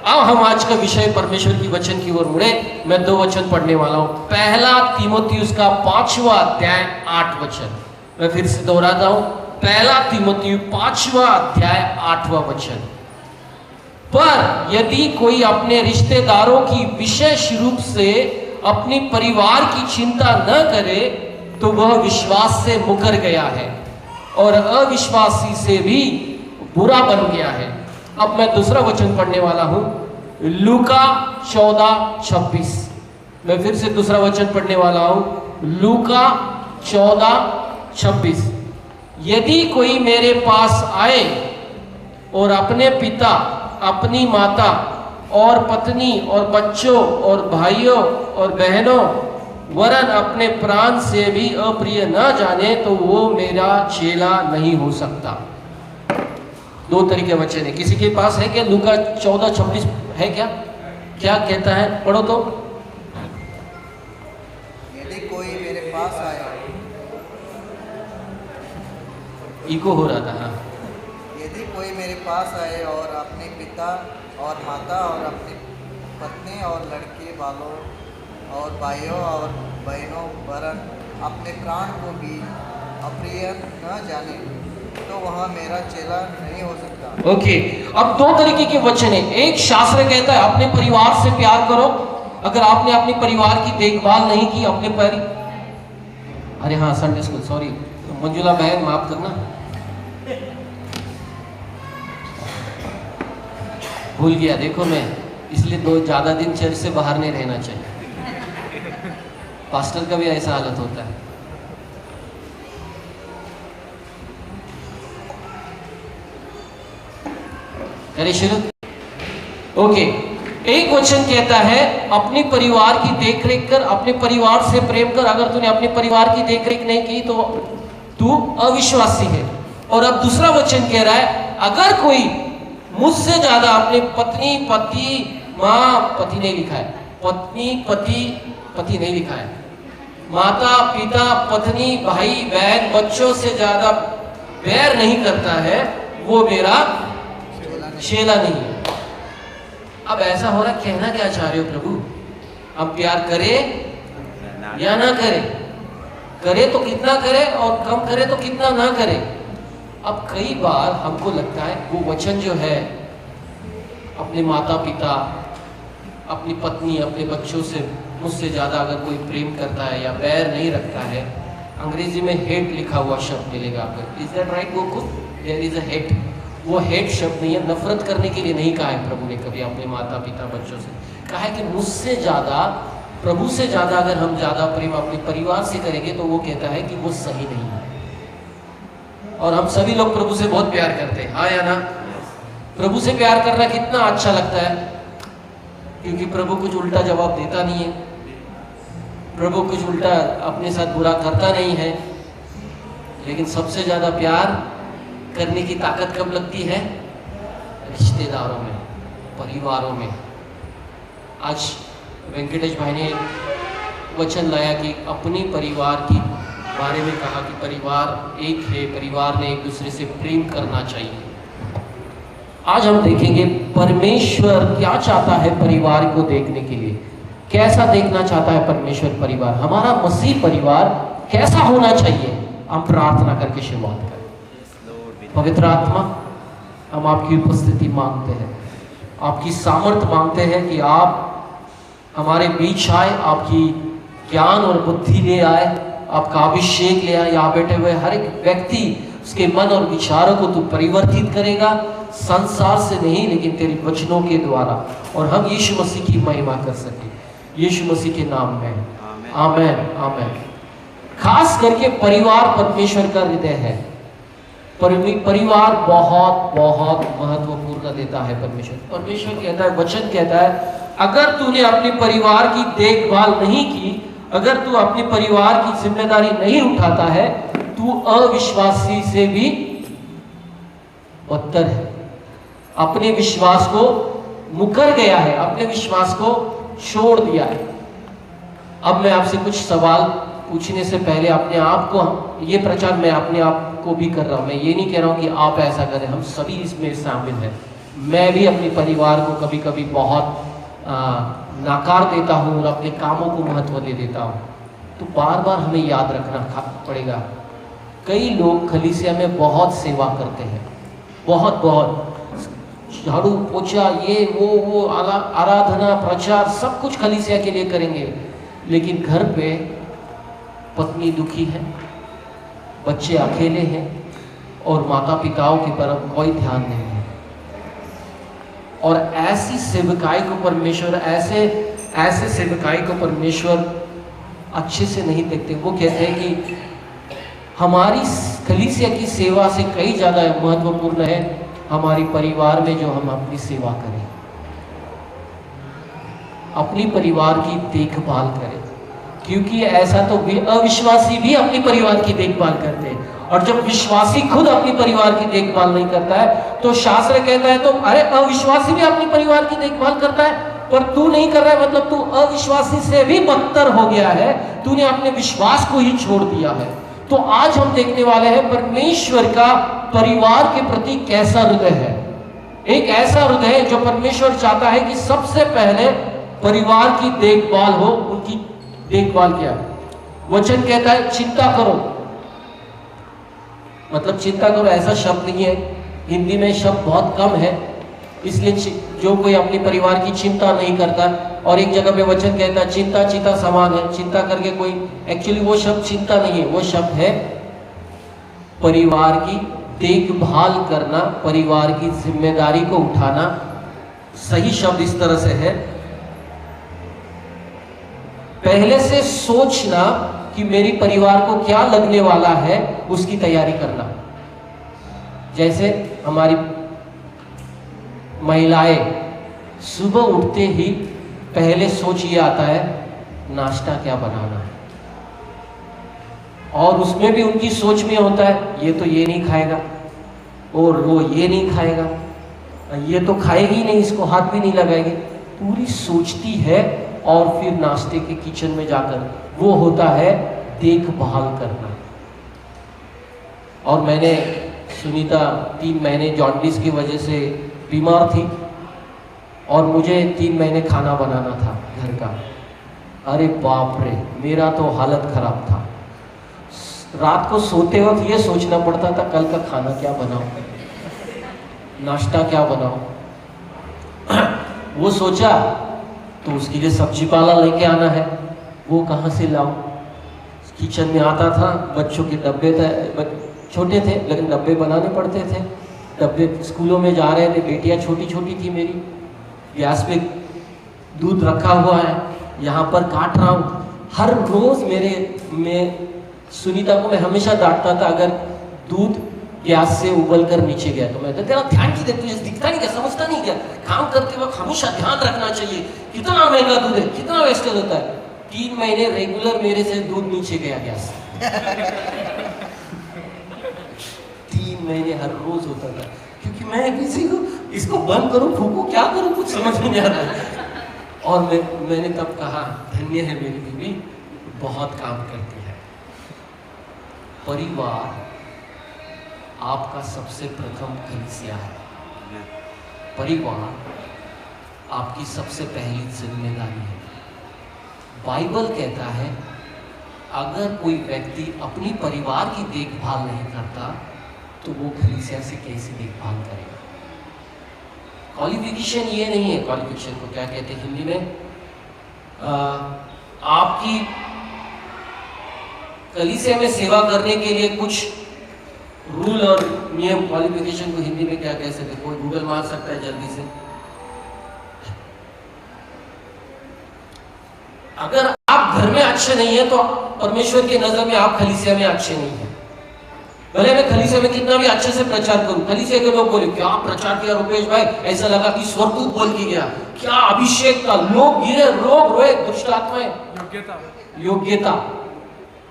अब हम आज का विषय परमेश्वर की वचन की ओर मुड़े। मैं 2 वचन पढ़ने वाला हूं। पहला तीमुथियुस का 5वां अध्याय 8 वचन। मैं फिर से दोहराता हूं, पहला तीमुथियुस 5वां अध्याय 8वां वचन। पर यदि कोई अपने रिश्तेदारों की विशेष रूप से अपनी परिवार की चिंता न करे तो वह विश्वास से मुकर गया है और अविश्वासी से भी बुरा बन गया है। अब मैं दूसरा वचन पढ़ने वाला हूं, लूका 14:26। मैं फिर से दूसरा वचन पढ़ने वाला हूं, लूका 14:26। यदि कोई मेरे पास आए और अपने पिता, अपनी माता और पत्नी और बच्चों और भाइयों और बहनों वरन अपने प्राण से भी अप्रिय न जाने तो वो मेरा चेला नहीं हो सकता। 2 तरीके वचन है। किसी के पास है क्या लूका 14:26 है क्या? क्या कहता है, पढ़ो तो। यदि कोई मेरे पास आए, इको हो रहा था। हाँ, यदि कोई मेरे पास आए और अपने पिता और माता और अपनी पत्नी और लड़के वालों और भाइयों और बहनों वरन अपने प्राण को भी अप्रिय न जाने तो वह मेरा चेला नहीं हो सकता। ओके, अब 2 तरीके के वचन है। एक शास्त्र कहता है अपने परिवार से प्यार करो। अगर आपने अपने परिवार की देखभाल नहीं की, अरे हाँ, संडे स्कूल, सॉरी मंजुला बहन, माफ करना, भूल गया। देखो मैं इसलिए 2 ज्यादा दिन चर्च से बाहर नहीं रहना चाहिए। पास्टर का भी ऐसा हालत होता है। करिए शुरू। ओके, एक वचन कहता है अपने परिवार की देखरेख कर, अपने परिवार से प्रेम कर। अगर तूने अपने परिवार की देखरेख नहीं की तो तू अविश्वासी है। और अब दूसरा वचन कह रहा है अगर कोई मुझसे ज्यादा अपने पत्नी, पति, माँ, पति नहीं लिखा है, पत्नी, पति नहीं लिखा है, माता, पिता, पत्नी, भाई, बहन, बच्चों से ज्यादा प्यार नहीं करता है वो मेरा चेला नहीं है। अब ऐसा हो रहा, कहना क्या चाह रहे हो प्रभु? हम प्यार करें या ना करें? करे तो कितना करे और कम करे तो कितना ना करे? अब कई बार हमको लगता है वो वचन जो है अपने माता पिता, अपनी पत्नी, अपने बच्चों से मुझसे ज़्यादा अगर कोई प्रेम करता है या बैर नहीं रखता है, अंग्रेजी में हेट लिखा हुआ शब्द मिलेगा आपको। Is that right Gokul? There is a hate. वो हेट शब्द नहीं है, नफरत करने के लिए नहीं कहा है प्रभु ने कभी अपने माता पिता बच्चों से। कहा है कि मुझसे ज़्यादा, प्रभु से ज़्यादा अगर हम ज़्यादा प्रेम अपने परिवार से करेंगे तो वो कहता है कि वो सही नहीं है। और हम सभी लोग प्रभु से बहुत प्यार करते हैं, हाँ या ना? प्रभु से प्यार करना कितना अच्छा लगता है, क्योंकि प्रभु कुछ उल्टा जवाब देता नहीं है, प्रभु कुछ उल्टा अपने साथ बुरा करता नहीं है। लेकिन सबसे ज़्यादा प्यार करने की ताकत कब लगती है? रिश्तेदारों में, परिवारों में। आज वेंकटेश भाई ने वचन लाया कि अपने परिवार की बारे में कहा कि परिवार एक है, परिवार ने एक दूसरे से प्रेम करना चाहिए। आज हम देखेंगे परमेश्वर क्या चाहता है परिवार को देखने के लिए। कैसा देखना चाहता है परमेश्वर परिवार? हमारा मसीह परिवार कैसा होना चाहिए? हम प्रार्थना करके शुरुआत करें। पवित्र आत्मा, हम आपकी उपस्थिति मांगते हैं, आपकी सामर्थ मांगते हैं कि आप हमारे बीच आए, आपकी ज्ञान और बुद्धि ले आए, आपका अभिषेक ले आए। यहाँ बैठे हुए हर एक व्यक्ति, उसके मन और विचारों को तू परिवर्तित करेगा, संसार से नहीं लेकिन तेरे वचनों के द्वारा, और हम यीशु मसीह की महिमा कर सके। यीशु मसीह के नाम में आमेन, आमेन। खास करके परिवार परमेश्वर का हृदय है। परिवार बहुत बहुत महत्वपूर्ण देता है परमेश्वर। परमेश्वर कहता है, वचन कहता है, अगर तूने अपने परिवार की देखभाल नहीं की, अगर तू अपने परिवार की जिम्मेदारी नहीं उठाता है, तू अविश्वासी से भी बदतर है। अपने विश्वास को मुकर गया है, अपने विश्वास को छोड़ दिया है। अब मैं आपसे कुछ सवाल पूछने से पहले अपने आप को, ये प्रचार मैं अपने आप को भी कर रहा हूं, मैं ये नहीं कह रहा हूं कि आप ऐसा करें, हम सभी इसमें शामिल हैं। मैं भी अपने परिवार को कभी कभी बहुत नाकार देता हूँ और अपने कामों को महत्व दे देता हूँ। तो बार बार हमें याद रखना पड़ेगा। कई लोग कलीसिया में बहुत सेवा करते हैं, बहुत झाड़ू पोछा ये वो आराधना प्रचार सब कुछ कलीसिया के लिए करेंगे, लेकिन घर पे पत्नी दुखी है, बच्चे अकेले हैं और माता पिताओं की तरफ कोई ध्यान नहीं है। और ऐसी सेवकाई को परमेश्वर ऐसे सेवकाई को परमेश्वर अच्छे से नहीं देखते। वो कहते हैं कि हमारी कलीसिया की सेवा से कई ज़्यादा महत्वपूर्ण है हमारी परिवार में जो हम अपनी सेवा करें, अपनी परिवार की देखभाल करें। क्योंकि ऐसा तो अविश्वासी भी अपनी परिवार की देखभाल करते हैं, और जब विश्वासी खुद अपनी परिवार की देखभाल नहीं करता है तो शास्त्र कहता है तो अरे अविश्वासी भी अपनी परिवार की देखभाल करता है पर तू नहीं कर रहा है, मतलब तू अविश्वासी से भी बदतर हो गया है, तूने अपने विश्वास को ही छोड़ दिया है। तो आज हम देखने वाले हैं परमेश्वर का परिवार के प्रति कैसा हृदय है। एक ऐसा हृदय है जो परमेश्वर चाहता है कि सबसे पहले परिवार की देखभाल हो। उनकी देखभाल क्या है? वचन कहता है चिंता करो, मतलब चिंता करो ऐसा शब्द नहीं है, हिंदी में शब्द बहुत कम है, इसलिए जो कोई अपने परिवार की चिंता नहीं करता। और एक जगह पे वचन कहता है चिंता चिंता समान है, चिंता करके कोई, एक्चुअली वो शब्द चिंता नहीं है, वो शब्द है परिवार की देखभाल करना, परिवार की जिम्मेदारी को उठाना। सही शब्द इस तरह से है पहले से सोचना कि मेरी परिवार को क्या लगने वाला है, उसकी तैयारी करना। जैसे हमारी महिलाएं सुबह उठते ही पहले सोच ये आता है नाश्ता क्या बनाना है, और उसमें भी उनकी सोच में होता है ये तो ये नहीं खाएगा और वो ये नहीं खाएगा, ये तो खाएगी नहीं, इसको हाथ भी नहीं लगाएगी, पूरी सोचती है। और फिर नाश्ते के किचन में जाकर वो होता है देखभाल करना। और मैंने सुनीता 3 महीने जॉन्डिस की वजह से बीमार थी और मुझे 3 महीने खाना बनाना था घर का। अरे बाप रे, मेरा तो हालत खराब था। रात को सोते वक्त ये सोचना पड़ता था कल का खाना क्या बनाऊं, नाश्ता क्या बनाऊं। वो सोचा तो उसके लिए सब्जी पाला लेके आना है, वो कहाँ से लाऊं। किचन में आता था, बच्चों के डब्बे थे, छोटे थे लेकिन डब्बे बनाने पड़ते थे, डब्बे स्कूलों में जा रहे थे, बेटियां छोटी छोटी थी मेरी, गैस पे दूध रखा हुआ है, यहाँ पर काट रहा हूँ। हर रोज मैं सुनीता को मैं हमेशा डांटता था अगर दूध गैस से उबल कर नीचे गया तो मैं तो तेरा ध्यान की देती है, दिखता नहीं क्या, समझता नहीं क्या, काम करते वक्त हमेशा ध्यान रखना चाहिए, कितना महंगा दूध है, कितना वेस्टेज होता है। 3 महीने रेगुलर मेरे से दूध नीचे गया गैस 3 महीने हर रोज होता था, क्योंकि मैं किसी को इसको बंद करूं फूकूं क्या करूं कुछ समझ नहीं आ रहा। और मैंने तब कहा धन्य है मेरी बीवी, बहुत काम करती है। परिवार आपका सबसे प्रथम कलीसिया है, परिवार आपकी सबसे पहली जिम्मेदारी है। बाइबल कहता है अगर कोई व्यक्ति अपनी परिवार की देखभाल नहीं करता तो वो कलीसिया से कैसे देखभाल करेगा। क्वालिफिकेशन ये नहीं है, क्वालिफिकेशन को क्या कहते हैं हिंदी में, आपकी कलीसिया में सेवा करने के लिए कुछ रूल और नियम, क्वालिफिकेशन को हिंदी में क्या कह सकते, कोई गूगल मार सकता है जल्दी से। अगर आप घर में अच्छे नहीं है तो परमेश्वर की नजर में आप कलीसिया में अच्छे नहीं है। भले मैं कलीसिया में कितना भी अच्छे से प्रचार करूं, कलीसिया के लोग बोले क्या प्रचार किया रुपेश भाई, ऐसा लगा कि स्वर्गदूत बोल के गया, क्या अभिषेक था, लोग गिरे, रोग रोए, दुष्ट आत्माएं, योग्यता।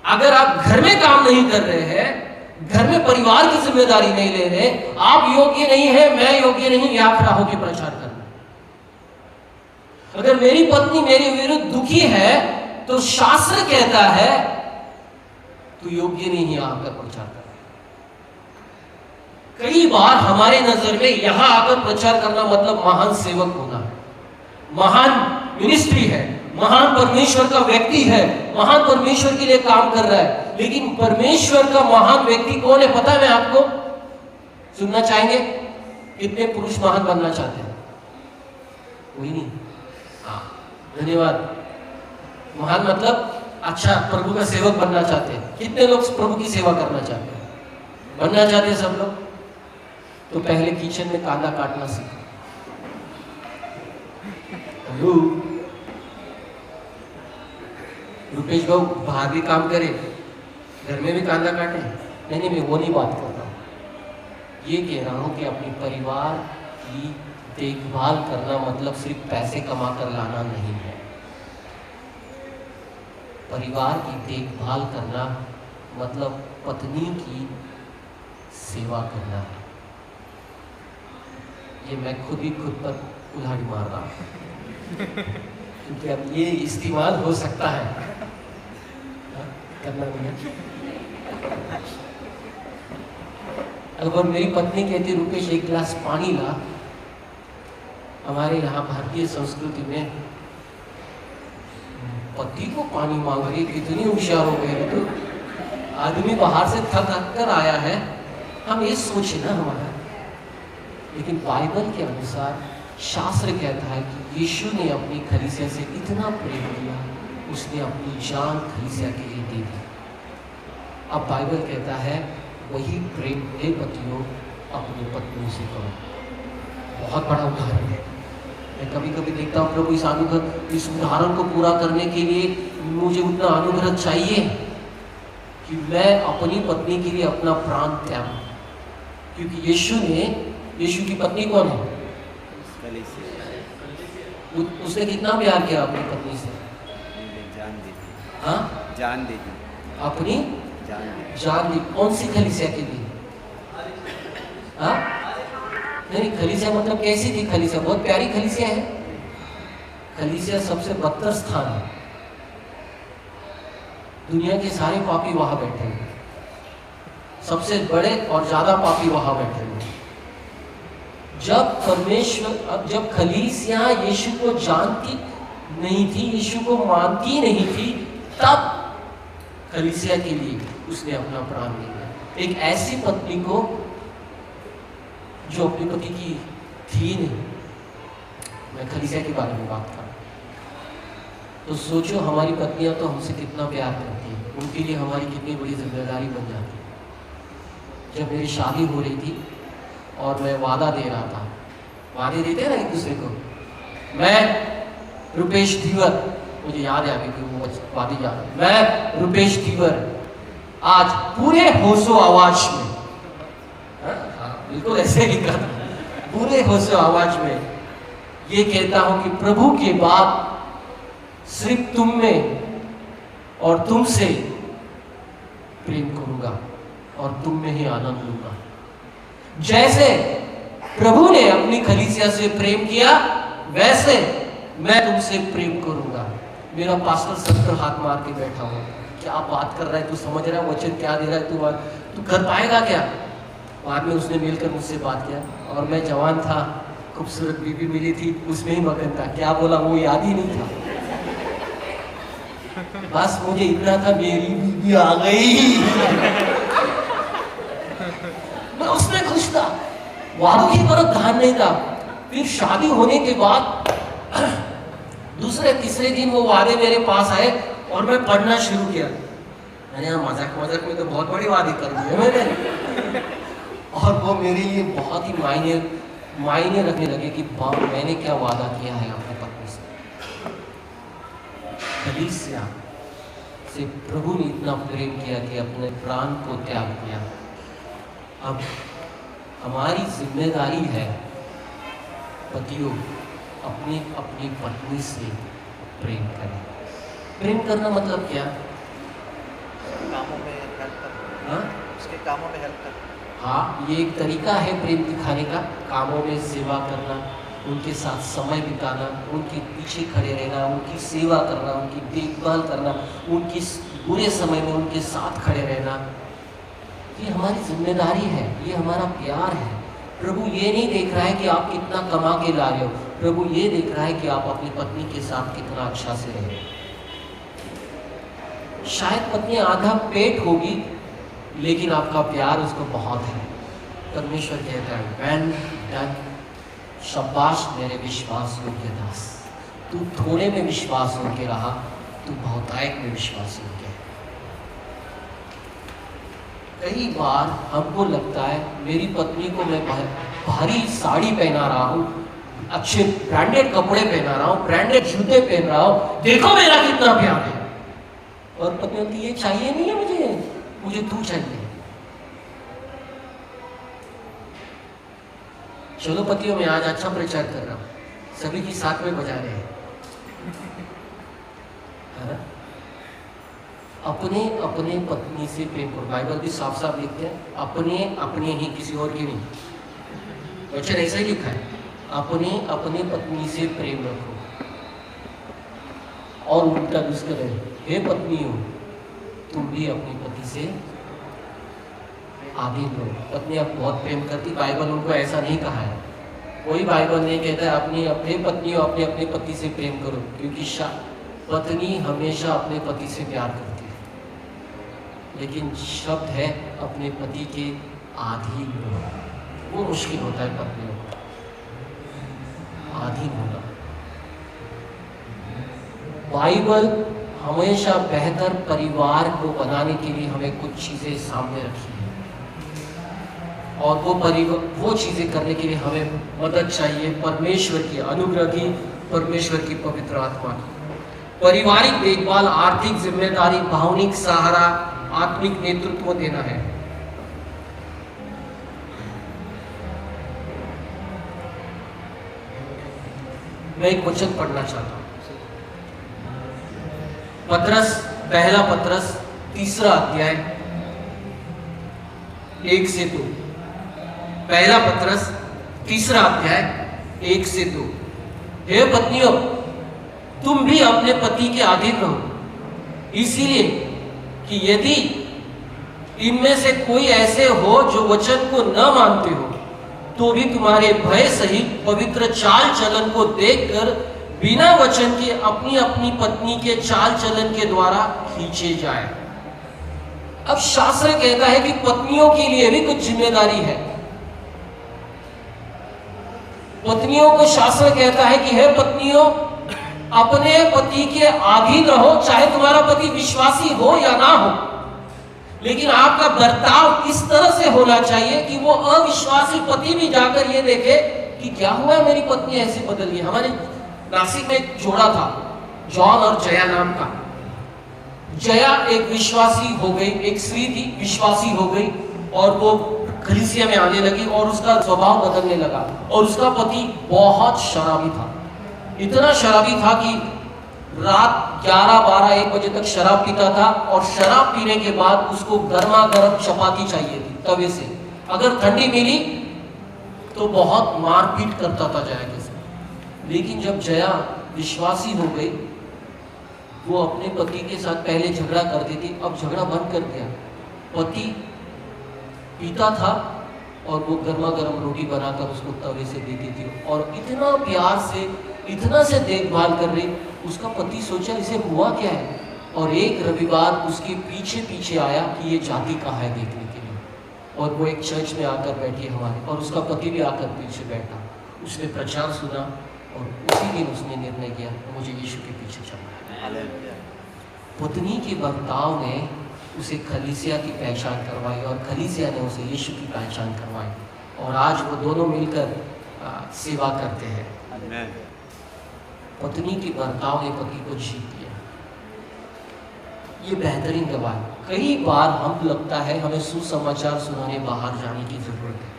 अगर आप घर में काम नहीं कर रहे हैं, घर में परिवार की जिम्मेदारी नहीं ले रहे, आप योग्य नहीं है, मैं योग्य नहीं, या खड़ा होकर प्रचार करना। अगर मेरी पत्नी मेरे विरुद्ध दुखी है तो शास्त्र कहता है तू योग्य नहीं है आकर प्रचार कर। कई बार हमारे नजर में यहां आकर प्रचार करना मतलब महान सेवक होना है, महान मिनिस्ट्री है, महान परमेश्वर का व्यक्ति है, महान परमेश्वर के लिए काम कर रहा है। लेकिन परमेश्वर का महान व्यक्ति कौन है पता है? मैं आपको सुनना चाहेंगे? कितने पुरुष महान बनना चाहते हैं? कोई नहीं। हाँ, धन्यवाद। महान मतलब अच्छा प्रभु का सेवक बनना चाहते हैं। कितने लोग प्रभु की सेवा करना चाहते हैं? बनना चाहते हैं सब लोग। तो पहले किचन में कांदा काटना सीखो। हेलो रुपेश बाबू, बाहर भी काम करे, घर में भी कांदा काटे? नहीं, मैं वो नहीं बात कर रहा हूं। ये कह रहा हूं कि अपने परिवार की देखभाल करना मतलब सिर्फ पैसे कमा कर लाना नहीं है। परिवार की देखभाल करना मतलब पत्नी की सेवा करना है। ये मैं खुद पर कुल्हाड़ी मार रहा हूं क्योंकि अब ये इस्तेमाल हो सकता है। करना नहीं है। अगर मेरी पत्नी कहती रुपेश एक गिलास पानी ला, हमारे यहाँ भारतीय संस्कृति में पति को पानी मांग रही, कितनी होशियार हो गए। तो आदमी बाहर से थक कर आया है, हम ये सोचे ना हमारा। लेकिन बाइबल के अनुसार शास्त्र कहता है कि यीशु ने अपनी कलीसिया से इतना प्रेम किया, उसने अपनी जान कलीसिया के लिए दे दी। अब बाइबल कहता है वही प्रेम हे पतियों अपनी पत्नी से करो। बहुत बड़ा उदाहरण है। मैं कभी कभी देखता हूँ प्रभु इस उदाहरण को पूरा करने के लिए मुझे उतना अनुग्रह चाहिए कि मैं अपनी पत्नी के लिए अपना प्राण त्याग, क्योंकि यीशु की पत्नी कौन है? उसने कितना प्यार किया अपनी पत्नी से? जान दी थी। हाँ, जान दी थी। अपनी जान दी। कौन सी कलीसिया के लिए? हाँ, नहीं, कलीसिया मतलब कैसी थी? कलीसिया बहुत प्यारी कलीसिया है। कलीसिया सबसे बदतर स्थान है। दुनिया के सारे पापी वहां बैठे हैं, सबसे बड़े और ज्यादा पापी वहां बैठे हैं। जब कलीसिया यीशु को जानती नहीं थी, यीशु को मानती नहीं थी, तब कलीसिया के लिए उसने अपना प्राण दिया। एक ऐसी पत्नी को जो अपने पति की थी नहीं। मैं कलीसिया के बारे में बात कर रहा हूं। तो सोचो हमारी पत्नियां तो हमसे कितना प्यार करती हैं, उनके लिए हमारी कितनी बड़ी जिम्मेदारी बन जाती है। जब मेरी शादी हो रही थी और मैं वादा दे रहा था, वादे देते हैं ना एक दूसरे को, मैं रुपेश धीवर, मुझे याद है अभी कि वो वादे याद है, मैं रुपेश धीवर आज पूरे होशो आवाज में, बिल्कुल ऐसे लिखा था, पूरे होशो आवाज में ये कहता हूं कि प्रभु के बाद सिर्फ तुम में और तुमसे प्रेम करूंगा और तुम में ही आनंद लूंगा। जैसे प्रभु ने अपनी कलीसिया से प्रेम किया, वैसे मैं तुमसे प्रेम करूंगा। मेरा पास्टर सर पर हाथ मार के बैठा हुआ, क्या बात कर रहा है, तू समझ रहा है वचन क्या दे रहा है, तू कर पाएगा क्या? बाद में उसने मिलकर मुझसे बात किया और मैं जवान था, खूबसूरत बीवी मिली थी, उसमें ही मगन था। क्या बोला वो याद ही नहीं था। बस मुझे इतना था मेरी बीवी आ गई। मैं उसमें खुश था, वादों की तरफ ध्यान नहीं था। फिर शादी होने के बाद दूसरे तीसरे दिन वो वादे मेरे पास आए और मैं पढ़ना शुरू किया। मैंने मजाक में तो बहुत बड़ी वादे कर दिए मैंने, और वो मेरे लिए बहुत ही मायने रखने लगे कि बाप मैंने क्या वादा किया है अपनी पत्नी से। कलीसिया से प्रभु ने इतना प्रेम किया कि अपने प्राण को त्याग किया। अब हमारी जिम्मेदारी है पतियों, अपनी अपनी पत्नी से प्रेम करें। प्रेम करना मतलब क्या? कामों में हेल्प करना। हाँ, उसके कामों में हेल्प करना। हाँ, ये एक तरीका है प्रेम दिखाने का, कामों में सेवा करना, उनके साथ समय बिताना, उनके पीछे खड़े रहना, उनकी सेवा करना, उनकी देखभाल करना, उनकी बुरे समय में उनके साथ खड़े रहना। ये हमारी जिम्मेदारी है, ये हमारा प्यार है। प्रभु ये नहीं देख रहा है कि आप कितना कमा के ला रहे हो, प्रभु ये देख रहा है कि आप अपनी पत्नी के साथ कितना अच्छा से रहे। शायद पत्नी आधा पेट होगी, लेकिन आपका प्यार उसको बहुत है। परमेश्वर कहता है वेल डन, शाबाश मेरे विश्वास योग्य दास, तू थोड़े में विश्वास योग्य रहा, तू बहुतायत में विश्वास योग्य है। कई बार हमको लगता है मेरी पत्नी को मैं भारी साड़ी पहना रहा हूँ, अच्छे ब्रांडेड कपड़े पहना रहा हूँ, ब्रांडेड जूते पहन रहा हूँ, देखो मेरा कितना प्यार है। और पत्नी बोलती ये चाहिए नहीं है मुझे, मुझे तू चाहिए। चलो पतियों, मैं आज अच्छा प्रचार कर रहा हूँ, सभी की साथ में बजा रहे हैं, है ना? अपने अपने पत्नी से प्रेम करो। बाइबल भी साफ साफ लिखते हैं अपने अपने ही, किसी और की नहीं। वचन ऐसा ही लिखा है, अपने अपने पत्नी से प्रेम रखो। और उल्टा दूसरा है, हे पत्नियों तुम भी अपनी पति से आधीन रहो। पत्नी आप बहुत प्रेम करती, बाइबल उनको ऐसा नहीं कहा है। कोई बाइबल नहीं कहता है अपनी अपने पत्नियों अपने अपने पति से प्रेम करो, क्योंकि पत्नी हमेशा अपने पति से प्यार करती है, लेकिन शब्द है अपने पति के आधीन रहो। वो मुश्किल होता है पत्नियों को आधीन होना। बाइबल हमेशा बेहतर परिवार को बनाने के लिए हमें कुछ चीजें सामने रखी है, और वो चीजें करने के लिए हमें मदद चाहिए परमेश्वर की अनुग्रह की, परमेश्वर की पवित्र आत्मा की। पारिवारिक देखभाल, आर्थिक जिम्मेदारी, भावनिक सहारा, आत्मिक नेतृत्व देना है। मैं एक वचन पढ़ना चाहता हूं, पत्रस, पहला पत्रस 3 अध्याय 1 से 2। पहला पत्रस 3 अध्याय 1 से 2। हे पत्नियों तुम भी अपने पति के अधीन रहो, इसीलिए कि यदि इनमें से कोई ऐसे हो जो वचन को न मानते हो, तो भी तुम्हारे भय सहित पवित्र चाल चलन को देखकर बिना वचन के अपनी अपनी पत्नी के चाल चलन के द्वारा खींचे जाए। अब शास्त्र कहता है कि पत्नियों के लिए भी कुछ जिम्मेदारी है। पत्नियों को शास्त्र कहता है कि हे पत्नियों अपने पति के अधीन रहो, चाहे तुम्हारा पति विश्वासी हो या ना हो, लेकिन आपका बर्ताव इस तरह से होना चाहिए कि वो अविश्वासी पति भी जाकर ये देखे कि क्या हुआ मेरी पत्नी ऐसे बदल गई। हमारे नासिक में एक जोड़ा था, जॉन और जया नाम का। जया एक विश्वासी हो गई, एक स्त्री थी विश्वासी हो गई, और वो कलीसिया में आने लगी और उसका स्वभाव बदलने लगा। और उसका पति बहुत शराबी था, इतना शराबी था कि रात 11, 12, 1 बजे तक शराब पीता था, और शराब पीने के बाद उसको गर्मा गर्म चपाती चाहिए थी तवे से। अगर ठंडी मिली तो बहुत मारपीट करता था जया के साथ। लेकिन जब जया विश्वासी हो गई, वो अपने पति के साथ पहले झगड़ा करती थी, अब झगड़ा बंद कर दिया। पति पीता था और वो गर्मा गर्म रोटी बनाकर उसको तवे से देती थी, और इतना प्यार से, इतना से देखभाल कर रही। उसका पति सोचा इसे हुआ क्या है, और एक रविवार उसके पीछे पीछे आया कि ये जाति कहाँ है देखने के लिए। और वो एक चर्च में आकर बैठी हमारे, और उसका पति भी आकर पीछे बैठा। उसने प्रचार सुना और उसी दिन उसने निर्णय किया मुझे यीशु के पीछे चलना है। पत्नी के बर्ताव ने उसे कलीसिया की पहचान करवाई, और कलीसिया ने उसे यीशु की पहचान करवाई, और आज वो दोनों मिलकर सेवा करते हैं। पत्नी के बर्ताव ने पति को जीत लिया। ये बेहतरीन गवाह। कई बार हम लगता है हमें सुसमाचार सुनाने बाहर जाने की जरूरत है,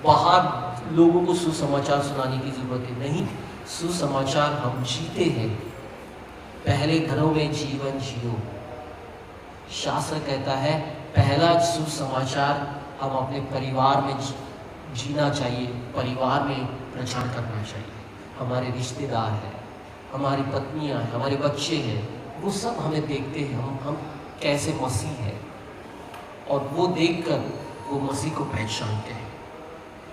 बाहर लोगों को सुसमाचार सुनाने की जरूरत है। नहीं, सुसमाचार हम जीते हैं। पहले घरों में जीवन जियो। शास्त्र कहता है पहला सुसमाचार हम अपने परिवार में जीना चाहिए, परिवार में प्रचार करना चाहिए। हमारे रिश्तेदार हैं, हमारी पत्नियां हैं, हमारे बच्चे हैं, वो सब हमें देखते हैं हम कैसे मसीह हैं। और वो देखकर वो मसीह को पहचानते हैं।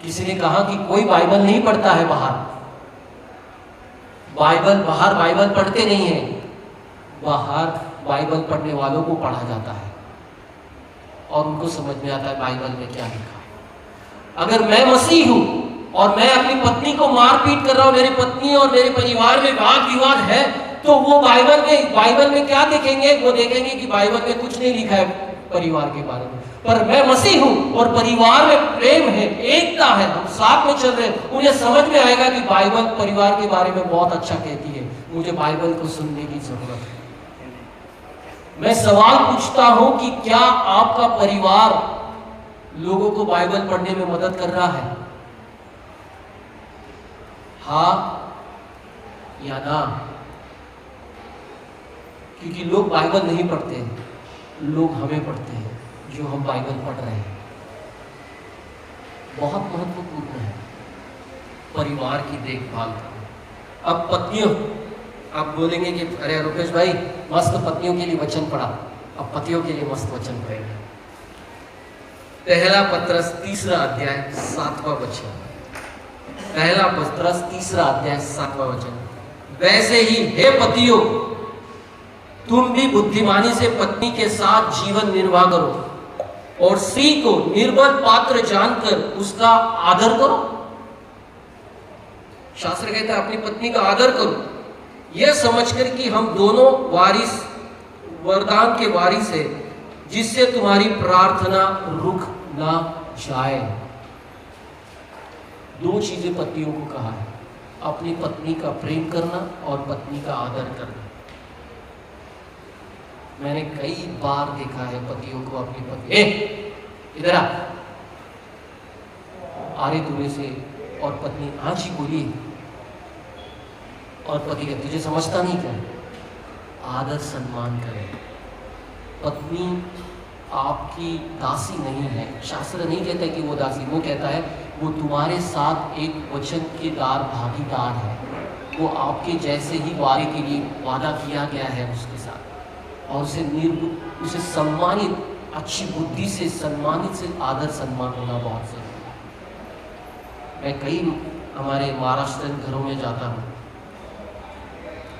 किसी ने कहा कि कोई बाइबल नहीं पढ़ता है बाहर बाइबल पढ़ते नहीं है, बाहर बाइबल पढ़ने वालों को पढ़ा जाता है और उनको समझ में आता है बाइबल में क्या लिखा है। अगर मैं मसीह हूं और मैं अपनी पत्नी को मारपीट कर रहा हूं, मेरी पत्नी और मेरे परिवार में वाद विवाद है, तो वो बाइबल में क्या देखेंगे? वो देखेंगे कि बाइबल में कुछ नहीं लिखा है परिवार के बारे में। पर मैं मसीह हूं और परिवार में प्रेम है, एकता है, हम साथ में चल रहे हैं, उन्हें समझ में आएगा कि बाइबल परिवार के बारे में बहुत अच्छा कहती है, मुझे बाइबल को सुनने की जरूरत है। मैं सवाल पूछता हूं कि क्या आपका परिवार लोगों को बाइबल पढ़ने में मदद कर रहा है? हाँ या ना? क्योंकि लोग बाइबल नहीं पढ़ते हैं, लोग हमें पढ़ते हैं जो हम बाइबल पढ़ रहे हैं। बहुत महत्वपूर्ण है परिवार की देखभाल करना। अब पत्नियों, आप बोलेंगे कि अरे रुपेश भाई मस्त पत्नियों के लिए वचन पढ़ा, अब पतियों के लिए मस्त वचन पढ़ेंगे। पहला पत्रस 3 अध्याय 7वां वचन। पहला पत्रस 3 अध्याय 7वां वचन। वैसे ही हे पतियों, तुम भी बुद्धिमानी से पत्नी के साथ जीवन निर्वाह करो और स्त्री को निर्बल पात्र जानकर उसका आदर करो। शास्त्र कहता है अपनी पत्नी का आदर करो, यह समझकर कि हम दोनों वारिस, वरदान के वारिस है, जिससे तुम्हारी प्रार्थना रुक ना जाए। 2 चीजें पत्नियों को कहा है, अपनी पत्नी का प्रेम करना और पत्नी का आदर करना। मैंने कई बार देखा है पतियों को अपनी पत्नी, इधर आ रही दूर से, और पत्नी हाँ जी बोलिए, और पति कहते तुझे समझता नहीं क्या? आदर सम्मान करें। पत्नी आपकी दासी नहीं है। शास्त्र नहीं कहता कि वो दासी, वो कहता है वो तुम्हारे साथ एक वचन के भागीदार है। वो आपके जैसे ही वारे के लिए वादा किया गया है उसके साथ, और उसे सम्मानित, अच्छी बुद्धि से सम्मानित, से आदर सम्मान होना बहुत जरूरी है। मैं कई हमारे महाराष्ट्र घरों में जाता हूँ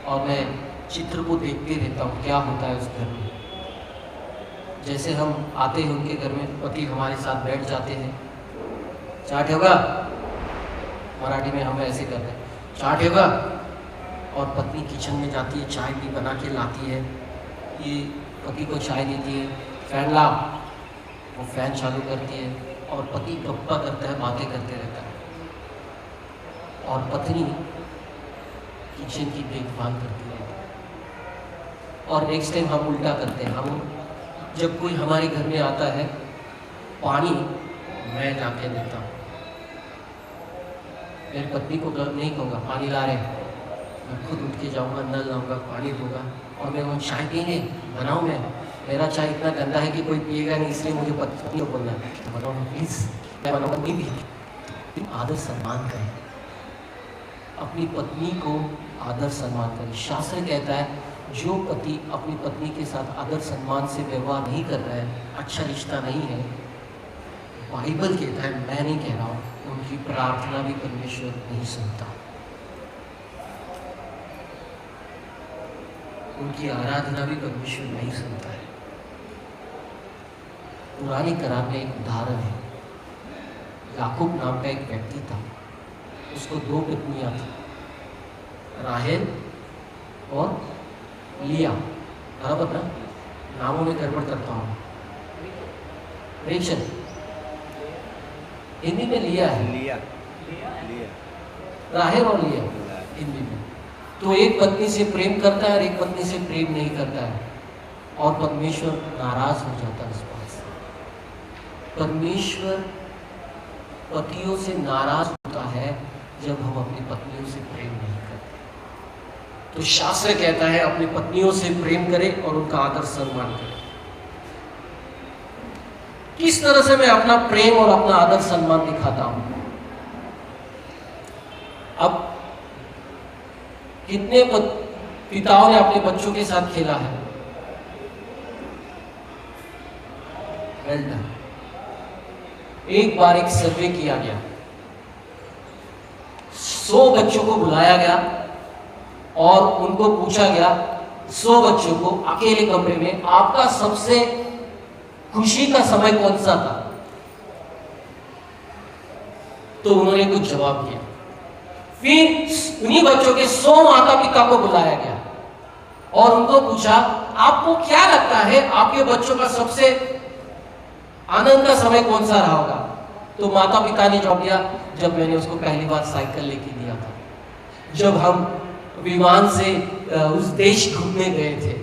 और मैं चित्र को देखते रहता हूँ क्या होता है उस घर में। जैसे हम आते हैं उनके घर में, पति हमारे साथ बैठ जाते हैं, चाट होगा, मराठी में हम ऐसे करते हैं, चाट होगा, और पत्नी किचन में जाती है, चाय भी बना के लाती है, ये पति को चाय देती है, फैन ला, वो फैन चालू करती है, और पति गप्पा करता है, बातें करते रहता है, और पत्नी किचन की देखभाल करती है। और नेक्स्ट टाइम हम उल्टा करते हैं, हम जब कोई हमारे घर में आता है, पानी मैं जाके देता हूँ, मेरी पत्नी को नहीं कहूँगा पानी ला रहे, मैं खुद उठ के जाऊँगा, नल लाऊंगा, पानी दूंगा, और मैं वो चाय पीएंगे बनाऊँ। मैं मेरा चाय इतना गंदा है कि कोई पिएगा नहीं, इसलिए मुझे पत्नी को बोलना है बनाओ प्लीज़, मैं बनाऊँगा नहीं भी। आदर सम्मान करें, अपनी पत्नी को आदर सम्मान करें। शास्त्र कहता है जो पति अपनी पत्नी के साथ आदर सम्मान से व्यवहार नहीं कर रहा है, अच्छा रिश्ता नहीं है, बाइबल कहता है, मैं नहीं कह रहा हूँ, उनकी प्रार्थना भी परमेश्वर नहीं सुनता, उनकी आराधना भी परमेश्वर नहीं सुनता है। पुराने करार में एक उदाहरण है, याकूब नाम का एक व्यक्ति था, उसको 2 पत्नियां थी, राहेल और लिया। बराबर ना? नामों में गड़बड़ करता हूँ। रेचल हिंदी में लिया है, लिया राहेल और लिया हिंदी में। तो एक पत्नी से प्रेम करता है और एक पत्नी से प्रेम नहीं करता है, और परमेश्वर नाराज हो जाता है इस बात से। परमेश्वर पतियों से नाराज होता है जब हम अपनी पत्नियों से प्रेम नहीं करते। तो शास्त्र कहता है अपनी पत्नियों से प्रेम करें और उनका आदर सम्मान करें। किस तरह से मैं अपना प्रेम और अपना आदर सम्मान दिखाता हूं? अब कितने पिताओं ने अपने बच्चों के साथ खेला है? वेल एक बार एक सर्वे किया गया, 100 बच्चों को बुलाया गया और उनको पूछा गया, 100 बच्चों को अकेले कमरे में, आपका सबसे खुशी का समय कौन सा था? तो उन्होंने कुछ जवाब दिया। फिर उन्हीं बच्चों के 100 माता पिता को बुलाया गया और उनको पूछा, आपको क्या लगता है आपके बच्चों का सबसे आनंद का समय कौन सा रहा होगा? तो माता पिता ने जवाब दिया, जब मैंने उसको पहली बार साइकिल लेके दिया था, जब हम विमान से उस देश घूमने गए थे,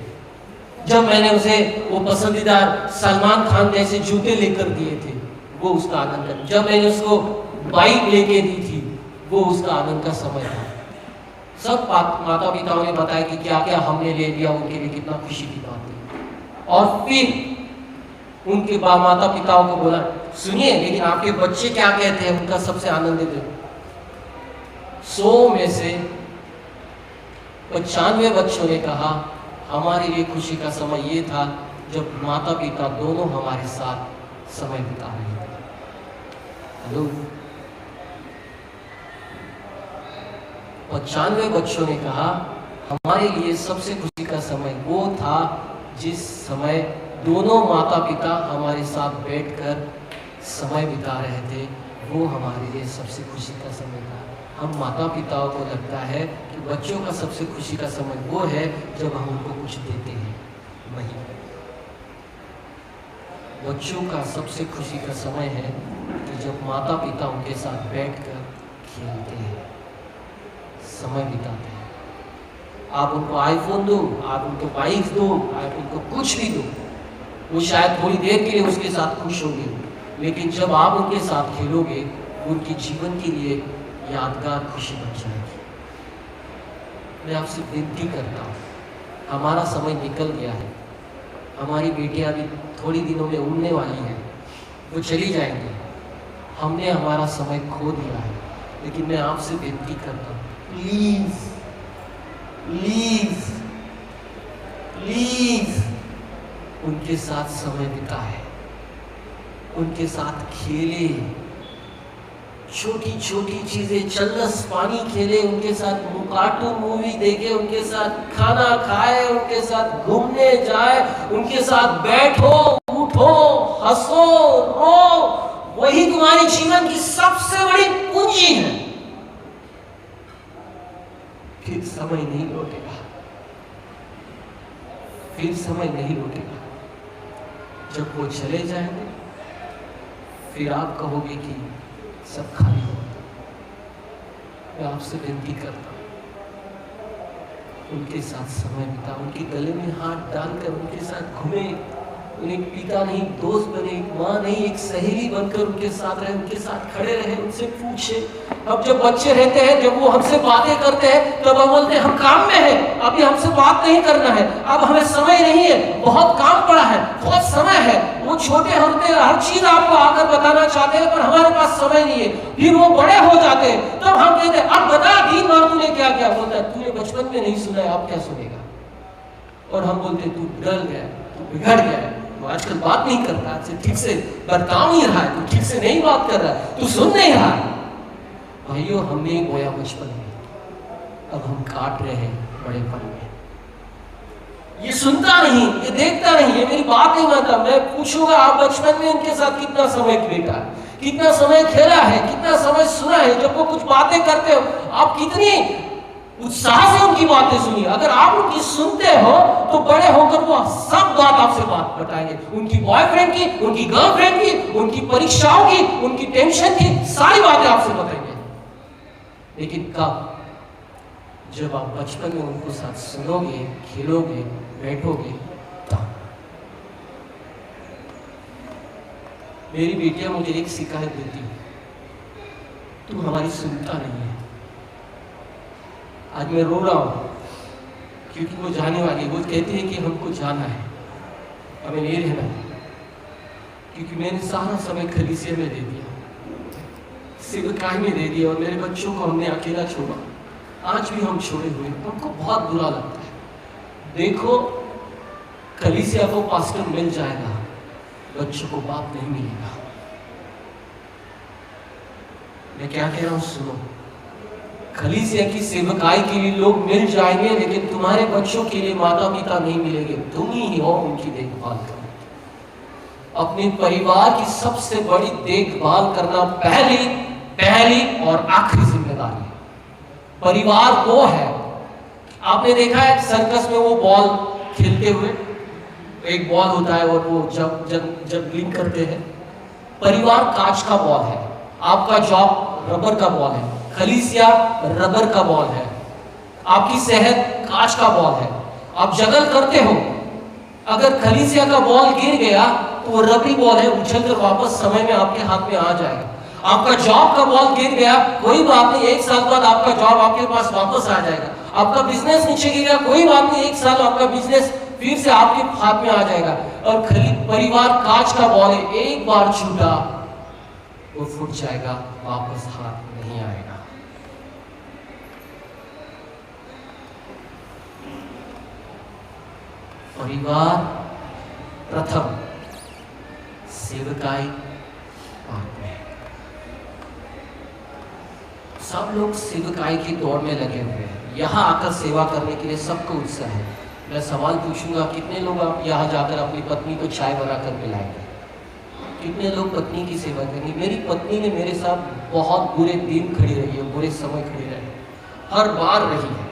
जब मैंने उसे वो पसंदीदा सलमान खान जैसे जूते लेकर दिए थे, वो उसका आनंद है। जब मैंने उसको बाइक लेके दी थी, वो उसका आनंद का समय था। सब माता पिताओं ने बताया कि क्या क्या हमने ले लिया, उनके लिए कितना खुशी की बात है। और फिर उनके माता पिताओं को बोला, सुनिए लेकिन आपके बच्चे क्या कहते हैं, उनका सबसे आनंदित है। 100 में से 95 बच्चों ने कहा, हमारे लिए खुशी का समय ये था जब माता पिता दोनों हमारे साथ समय बिता रहे थे। हेलो, 95 बच्चों ने कहा, हमारे लिए सबसे खुशी का समय वो था जिस समय दोनों माता पिता हमारे साथ बैठकर समय बिता रहे थे, वो हमारे लिए सबसे खुशी का समय था। हम माता पिताओं को लगता है कि बच्चों का सबसे खुशी का समय वो है जब हम उनको कुछ देते हैं। नहीं, बच्चों का सबसे खुशी का समय है कि जब माता पिता उनके साथ बैठकर खेलते हैं, समय बिताते हैं। आप उनको आईफोन दो, आप उनको बाइक दो, आप उनको कुछ भी दो, वो शायद थोड़ी देर के लिए उसके साथ खुश होंगे, लेकिन जब आप उनके साथ खेलोगे, उनके जीवन के लिए यादगार खुशी बन जाएगी। मैं आपसे विनती करता हूँ, हमारा समय निकल गया है, हमारी बेटियां अभी थोड़ी दिनों में उड़ने वाली हैं, वो चली जाएंगी, हमने हमारा समय खो दिया है। लेकिन मैं आपसे विनती करता हूँ, प्लीज प्लीज प्लीज उनके साथ समय बिताए, उनके साथ खेले, छोटी छोटी चीजें, चल्लस पानी खेले, उनके साथ कार्टून मूवी देखे, उनके साथ खाना खाए, उनके साथ घूमने जाए, उनके साथ बैठो, उठो, हंसो, रो। वही तुम्हारी जीवन की सबसे बड़ी पूंजी है। फिर समय नहीं लौटेगा, फिर समय नहीं लौटेगा। जब वो चले जाएंगे, फिर आप कहोगे कि सब खाली हो। मैं आपसे विनती करता हूँ, उनके साथ समय बिता, उनके गले में हाथ डालकर उनके साथ घूमे, उन्हें पिता नहीं दोस्त बने, एक माँ नहीं एक सहेली बनकर उनके साथ रहे, उनके साथ खड़े रहे, उनसे पूछे। अब जब बच्चे रहते हैं, जब वो हमसे बातें करते हैं, तब हम बोलते हैं हम काम में हैं, अभी हमसे बात नहीं करना है, अब हमें समय नहीं है, बहुत काम पड़ा है, बहुत समय है। वो छोटे होते हैं, हर चीज आपको आकर बताना चाहते हैं, पर हमारे पास समय नहीं है। फिर वो बड़े हो जाते हैं, तब हम कहते हैं अब बता दिन भर तूने क्या क्या। बोलता है तूने बचपन में नहीं सुना है, अब क्या सुनेगा। और हम बोलते तू बदल गया, तू बिगड़ गया, तो आजकल बात नहीं करता, आज ठीक से बर्ताव नहीं रहा है, तू ठीक से नहीं बात कर रहा है, तू सुन नहीं रहा है। भाइयों, हमने ही बोया बचपन में, अब हम काट रहे हैं बड़ेपन में। ये सुनता नहीं, ये देखता नहीं, ये मेरी बात नहीं मानता। मैं पूछूंगा आप बचपन में इनके साथ कितना समय बिता, कितना समय खेला है, कितना समय सुना है। जब वो कुछ बातें करते हो, आप कितनी उत्साह से उनकी बातें सुनिए। अगर आप उनकी सुनते हो तो बड़े होकर वो सब बात आपसे बात बताएंगे, उनकी बॉयफ्रेंड की, उनकी गर्लफ्रेंड की, उनकी परीक्षाओं की, उनकी टेंशन की, सारी बातें आपसे बताएंगे। लेकिन कब? जब आप बचपन में उनको साथ सुनोगे, खेलोगे, बैठोगे, तब। मेरी बेटियां मुझे एक शिकायत देती है, तू हमारी सुनता नहीं है। आज मैं रो रहा हूं क्योंकि वो जाने वाली है। वो कहती है कि हमको जाना है, हमें नहीं रहना है, क्योंकि मैंने सारा समय खलीसिया में दे दिया, सेवकाई में दे दिया, और मेरे बच्चों को हमने अकेला छोड़ा। आज भी हम छोड़े हुए, हमको बहुत बुरा लगता है। देखो, कलीसिया को पास्टर मिल जाएगा, बच्चों को बाप नहीं मिलेगा। मैं क्या कह रहा हूं सुनो, कलीसिया की सेवकाई के लिए लोग मिल जाएंगे, लेकिन तुम्हारे बच्चों के लिए माता पिता नहीं मिलेंगे। तुम ही हो उनकी देखभाल करना। अपने परिवार की सबसे बड़ी देखभाल करना पहली और आखिरी जिम्मेदारी है। परिवार वो है, आपने देखा है सर्कस में वो बॉल खेलते हुए, एक बॉल होता है और वो जब ब्लिंक करते हैं। परिवार कांच का बॉल है, आपका जॉब रबर का बॉल है, कलीसिया रबर का बॉल है, आपकी सेहत कांच का बॉल है। आप जगल करते हो, अगर कलीसिया का बॉल गिर गया तो वो रबरी बॉल है, उछलकर वापस समय में आपके हाथ में आ जाएगा। आपका जॉब का बॉल गिर गया, कोई बात नहीं, 1 साल बाद आपका जॉब आपके पास वापस आ जाएगा। आपका बिजनेस नीचे गिर, कोई बात नहीं, 1 साल आपका बिजनेस फिर से आपके हाथ में आ जाएगा। और परिवार कांच का बॉल है, एक बार छूटा वो फूट जाएगा, वापस हाथ नहीं आएगा। परिवार प्रथम, सेवकाई बाद में। सब लोग सेवकाई की दौड़ में लगे हुए हैं, यहां आकर सेवा करने के लिए सबको उत्साह है। मैं सवाल पूछूंगा, कितने लोग आप यहाँ जाकर अपनी पत्नी को चाय बनाकर पिलाएंगे? कितने लोग पत्नी की सेवा करेंगे? मेरी पत्नी ने मेरे साथ बहुत बुरे दिन खड़ी रही है, बुरे समय खड़ी रही, हर बार रही है।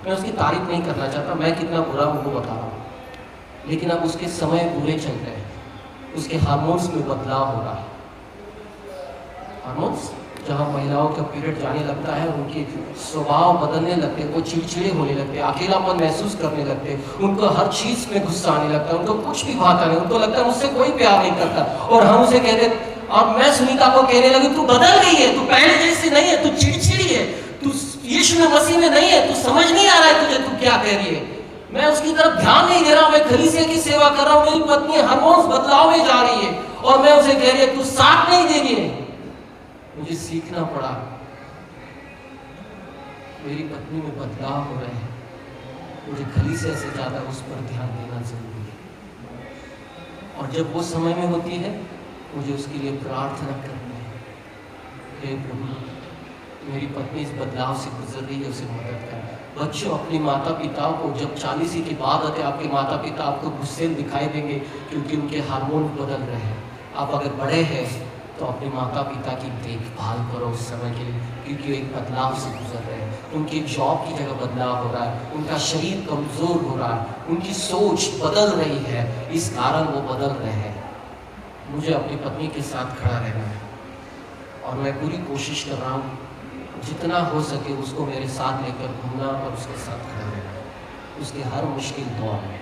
मैं उसकी तारीफ नहीं करना चाहता, मैं कितना बुरा उनको बता रहा हूँ, लेकिन अब उसके समय बुरे चल रहे हैं, उसके हार्मोन्स में बदलाव हो रहा है। हार्मोन्स, जहाँ महिलाओं का पीरियड जाने लगता है, उनके स्वभाव बदलने लगते हैं, वो चिड़चिड़े होने लगते हैं, अकेलापन महसूस करने लगते हैं, उनको हर चीज में गुस्सा आने लगता है, उनको कुछ भी भाता नहीं, उनको लगता है मुझसे कोई प्यार नहीं करता। और हम उसे कहते, और मैं सुनीता को कहने लगी, तू बदल गई है, तू पहले जैसी नहीं है, तू चिड़चिड़ी है, तू यीशु मसीह में नहीं है, तू समझ नहीं आ रहा है तुझे, तू क्या कह रही है। मैं उसकी तरफ ध्यान नहीं दे रहा हूं, मैं कलीसिया की सेवा कर रहा हूं, मेरी पत्नी हार्मोन्स बदलाव में जा रही है और मैं उसे कह रही है तू साथ नहीं दे रही है। मुझे सीखना पड़ा, मेरी पत्नी में बदलाव हो रहे हैं, मुझे कलीसिया से ज्यादा उस पर ध्यान देना जरूरी है। और जब वो समय में होती है, मुझे उसके लिए प्रार्थना करनी है, हे प्रभु मेरी पत्नी इस बदलाव से गुजर रही है, उसे मदद कर। बच्चों, अपने माता पिता को जब 40 के बाद आते, आपके माता पिता आपको गुस्से दिखाई देंगे क्योंकि उनके हार्मोन बदल रहे हैं। आप अगर बड़े हैं तो अपने माता पिता की देखभाल करो उस समय के लिए, क्योंकि एक बदलाव से गुजर रहे हैं। उनकी जॉब की जगह बदलाव हो रहा है, उनका शरीर कमजोर हो रहा है, उनकी सोच बदल रही है, इस कारण वो बदल रहे हैं। मुझे अपनी पत्नी के साथ खड़ा रहना है और मैं पूरी कोशिश कर रहा हूँ जितना हो सके उसको मेरे साथ लेकर घूमना और उसके साथ खड़ा रहना, उसके हर मुश्किल दौर में।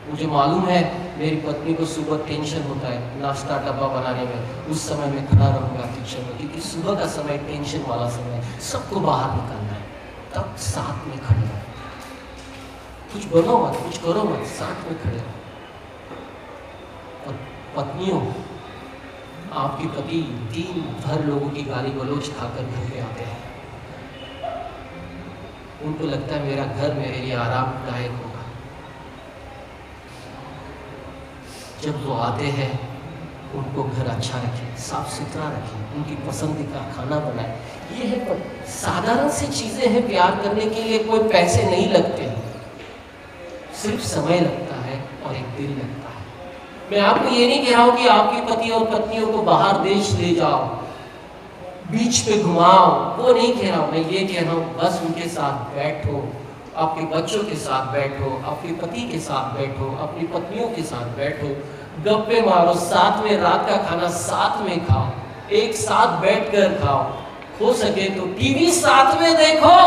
मुझे मालूम है मेरी पत्नी को सुबह टेंशन होता है नाश्ता डब्बा बनाने में, उस समय मैं खड़ा रहूँगा किचन में, क्योंकि सुबह का समय टेंशन वाला समय, सबको बाहर निकालना है, तब साथ में खड़े रहो, कुछ बनो मत, कुछ करो मत, साथ में खड़े रहो। और पत्नियों, आपके पति दिन भर लोगों की गाली गलौज खाकर घर पे आते हैं, उनको लगता है मेरा घर मेरे लिए आरामदायक होगा। जब वो आते हैं उनको घर अच्छा रखें, साफ सुथरा रखें, उनकी पसंद का खाना बनाए। ये है साधारण सी चीजें हैं, प्यार करने के लिए कोई पैसे नहीं लगते हैं, सिर्फ समय लगता है और एक दिल लगता है। मैं आपको ये नहीं कह रहा हूं कि आपके पति और पत्नियों को बाहर देश ले जाओ, बीच पे घुमाओ, वो नहीं कह रहा हूं। मैं ये कह रहा हूं बस उनके साथ बैठो, आपके बच्चों के साथ बैठो, आपके पति के साथ बैठो, अपनी पत्नियों के साथ बैठो, गप्पे मारो, साथ में रात का खाना साथ में खाओ, एक साथ बैठकर खाओ, हो सके तो टीवी साथ में देखो,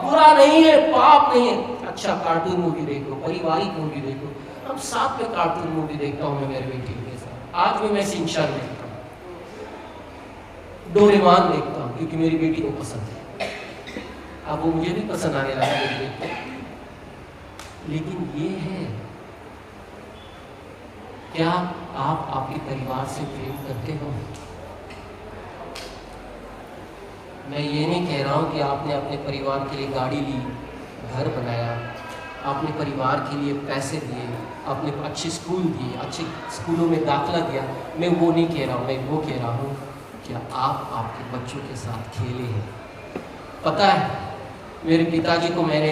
बुरा नहीं है, पाप नहीं है, अच्छा कार्टून मूवी देखो, पारिवारिक मूवी देखो। अब साथ में कार्टून मूवी देखता हूँ मैं मेरे बेटी के साथ, आज भी मैं शिनचैन देखता हूँ, डोरेमोन देखता हूँ क्योंकि मेरी बेटी को पसंद है, अब वो मुझे भी पसंद आने लगा मेरी बेटी। लेकिन ये है, क्या आप आपके परिवार से प्रेम करते हो? मैं ये नहीं कह रहा हूँ कि आपने अपने परिवार के लिए गाड़ी ली, घर बनाया, आपने परिवार के लिए पैसे दिए, आपने अच्छे स्कूल दिए, अच्छे स्कूलों में दाखिला दिया, मैं वो नहीं कह रहा हूँ। मैं वो कह रहा हूँ क्या आप आपके बच्चों के साथ खेले हैं? पता है, मेरे पिताजी को मैंने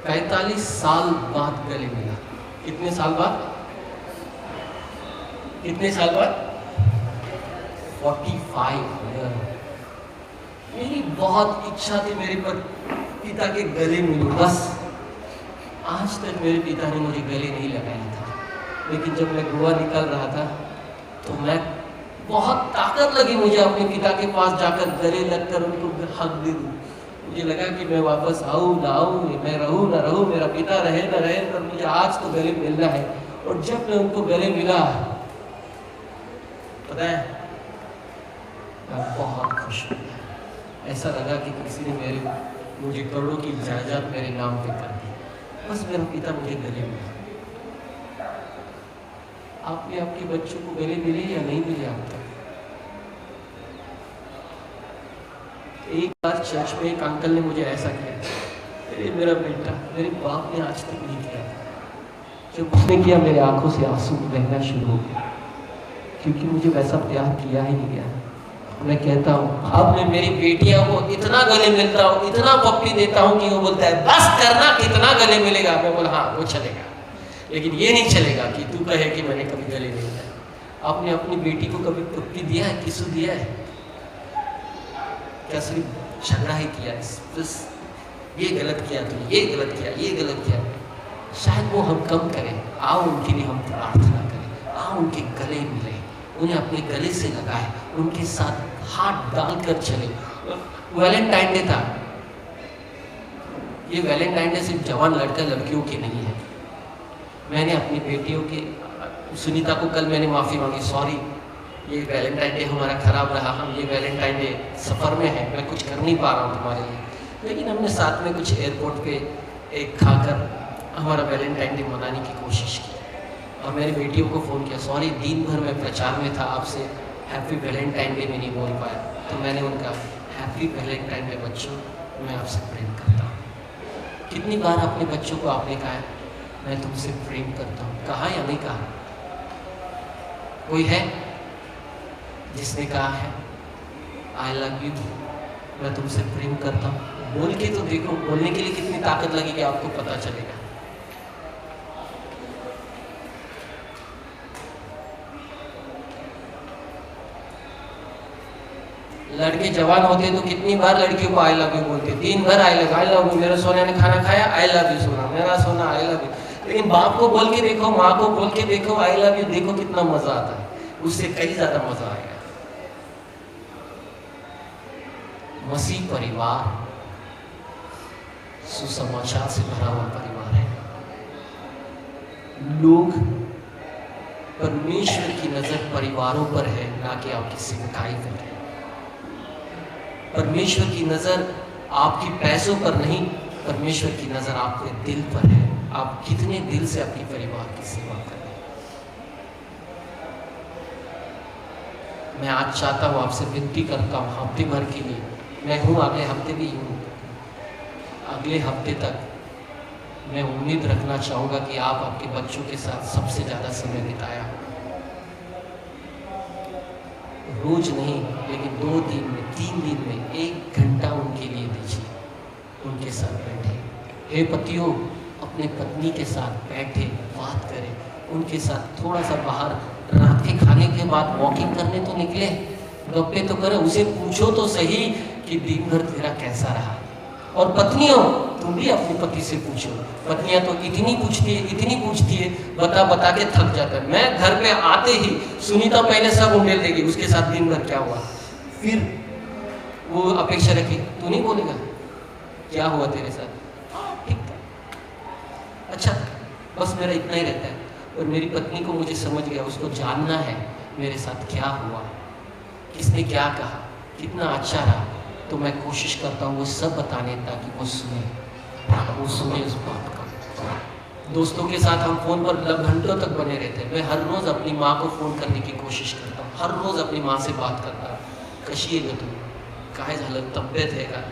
45 साल बाद गले मिला। कितने साल बाद? कितने साल बाद? 45 ईयर। मेरी बहुत इच्छा थी मेरे पिता के गले मिलूं, बस। आज तक मेरे पिता ने मुझे गले नहीं लगाया था, लेकिन जब मैं गोवा निकल रहा था तो मैं बहुत ताकत लगी मुझे अपने पिता के पास जाकर गले लगकर उनको हक दे दूं। मुझे लगा कि मैं वापस आऊँ ना आऊँ, मैं रहूँ ना रहूँ, मेरा पिता रहे ना रहे, पर मुझे आज तो गले मिलना है। और जब मैं उनको गले मिला, पता है, मैं बहुत खुश हुआ। ऐसा लगा कि किसी ने मुझे करोड़ों की जायदाद मेरे नाम पे कर दी। बस मेरा पिता मुझे गले मिला। आपने आपके बच्चों को गले मिले या नहीं मिले आप तक? एक बार चर्च में एक अंकल ने मुझे ऐसा किया, अरे मेरा बेटा, मेरे बाप ने आज तक नहीं किया। जब उसने किया मेरे आंखों से आंसू बहना शुरू हो गया, क्योंकि मुझे वैसा प्यार किया ही नहीं गया। मैं कहता हूँ, अब मैं मेरी बेटियों को इतना गले मिलता हूँ, इतना पप्पी देता हूँ कि वो बोलता है बस करना, कितना गले मिलेगा? मैं बोला हाँ वो चलेगा, लेकिन ये नहीं चलेगा कि तू कहे कि मैंने कभी गले नहीं दिया। आपने अपनी बेटी को कभी पप्पी दिया है, किसू दिया है? क्या सिर्फ झगड़ा ही किया है? बस ये गलत किया तूने, ये गलत किया, ये गलत किया। शायद वो हम कम करें। आओ उनके लिए हम प्रार्थना करें, आओ उनके गले मिले, उन्हें अपने गले से लगाए, उनके साथ हाथ डालकर चले। वैलेंटाइन डे था। ये वैलेंटाइन डे सिर्फ जवान लड़का लड़कियों के नहीं है। मैंने अपनी बेटियों के, सुनीता को कल मैंने माफ़ी मांगी, सॉरी ये वैलेंटाइन डे हमारा ख़राब रहा, हम ये वैलेंटाइन डे सफ़र में है, मैं कुछ कर नहीं पा रहा हूँ तुम्हारे लिए, लेकिन हमने साथ में कुछ एयरपोर्ट पे एक खाकर हमारा वैलेंटाइन डे मनाने की कोशिश की। और मेरी बेटियों को फ़ोन किया, सॉरी दिन भर मैं प्रचार में था, आपसे हैप्पी वैलेंटाइन डे में नहीं बोल पाया। तो मैंने उनका हैप्पी वैलेंटाइन डे बच्चों, मैं आपसे प्रेम करता हूँ। कितनी बार अपने बच्चों को आपने कहा मैं तुमसे प्रेम करता हूँ? कहा या नहीं कहा? कोई है जिसने कहा है आई लव यू, मैं तुमसे प्रेम करता हूँ? बोल के तो देखो, बोलने के लिए कितनी ताकत लगेगी आपको पता चलेगा। लड़के जवान होते तो कितनी बार लड़कियों को आई लव यू बोलते, दिन भर आई लव यू, मेरे सोने ने खाना खाया, आई लव यू सोना, मेरा सोना आई लव यू। लेकिन बाप को बोल के देखो, माँ को बोल के देखो आई लव यू, देखो कितना मजा आता है, उससे कई ज्यादा मजा आएगा। मसीह परिवार सुसमाचार से भरा हुआ परिवार है। लोग, परमेश्वर की नजर परिवारों पर है, ना कि आपकी सेवकाई पर है। परमेश्वर की नजर आपकी पैसों पर नहीं, परमेश्वर की नजर आपके दिल पर है। आप कितने दिल से अपने परिवार की सेवा कर रहे हैं। मैं आज चाहता हूं, आपसे विनती करता हूं, हफ्ते भर के लिए मैं हूं, अगले हफ्ते भी हूं, अगले हफ्ते तक मैं उम्मीद रखना चाहूंगा कि आप आपके बच्चों के साथ सबसे ज्यादा समय बिताया हो। रोज नहीं, लेकिन 2 दिन में, 3 दिन में 1 घंटा उनके लिए दीजिए, उनके साथ बैठे। हे पतियों, अपने पत्नी के साथ बैठे, बात करें, उनके साथ थोड़ा सा बाहर रात के खाने के बाद वॉकिंग करने तो निकले, गप्पे तो करें, उसे पूछो तो सही कि दिन भर तेरा कैसा रहा। और पत्नियों, तुम भी अपने पति से पूछो। पत्नियां तो इतनी पूछती है, बता बता के थक जाता है। मैं घर पे आते ही सुनीता पहले सब उंडेल देगी, उसके साथ दिन भर क्या हुआ, फिर वो अपेक्षा रखी, तू नहीं बोलेगा क्या हुआ तेरे साथ? हाँ ठीक था, अच्छा था, बस मेरा इतना ही रहता है। और मेरी पत्नी को मुझे समझ गया, उसको जानना है मेरे साथ क्या हुआ, किसने क्या कहा, कितना अच्छा रहा। तो मैं कोशिश करता हूँ वो सब बताने, ताकि वो सुने उस बात का। दोस्तों के साथ हम फ़ोन पर घंटों तक बने रहते हैं। मैं हर रोज़ अपनी माँ को फ़ोन करने की कोशिश करता हूँ, हर रोज़ अपनी माँ से बात करता हूँ, कशी आहे तू, काय झालं, तब्येत है का।